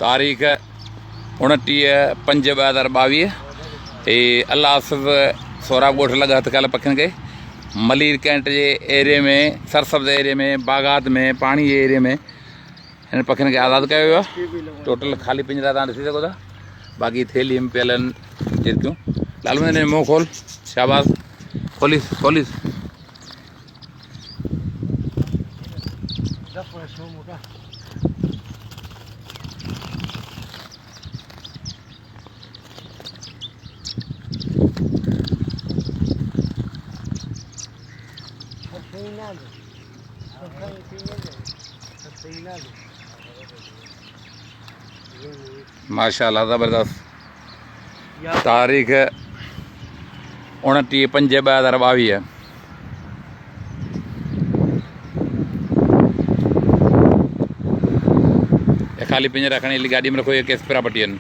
तारीख़ 29/5/2022 अल्लाह आसिफ सोराब ॻोठ लॻा हथ कल पखियुनि खे मलीर कैंट जे एरिए में सरसब्ज़ एरिए में बागात में पाणी जे एरिए में हिन पखियुनि खे आज़ादु कयो वियो आहे। टोटल ख़ाली पिंजरा तव्हां ॾिसी सघो था, बाक़ी थेली में पियल आहिनि झिरकियूं। लालू हिन मुंहुं खोल, शाबाश, खोलिस खोलिस। माशाल्लाह ज़बरदस्त। तारीख़ 29/5/2022। खाली पिंजरा खणी हली गाॾी में रखो, ये केस पिरा पटी आहिनि।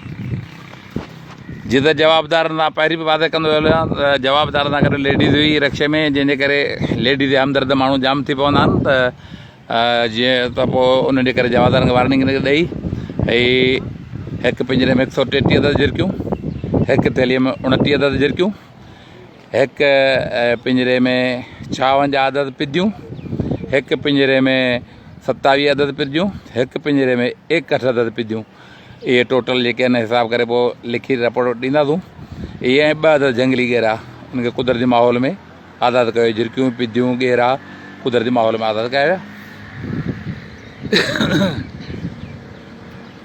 जिते जवाबदार ना पहिरीं बि वादे कंदो हलियो त जवाबदार ना करे लेडीज़ हुई रिक्शे में, जंहिंजे करे लेडीज़ हमदर्द माण्हू जाम थी पवंदा आहिनि। त जीअं त पोइ उन जे करे जवाबदारनि खे वार्निंग ॾेई हिकु पिंजरे में 133 अदद झिरकियूं, हिकु थैलीअ में 29 अदद झिरकियूं, हिकु पिंजरे में 56 अदद पिदियूं, हिकु पिंजरे में 27 अदद पिदियूं, हिकु पिंजरे में 61 अदद पिदियूं। इहे टोटल जेके आहिनि हिसाब करे पोइ लिखी रिपोर्ट ॾींदासूं। इहे ऐं 2 अदद जंगली गेरा उनखे कुदरती माहौल में आज़ादु कयो। झिरकियूं पिदियूं गेरा कुदरती माहौल में आज़ादु कया विया।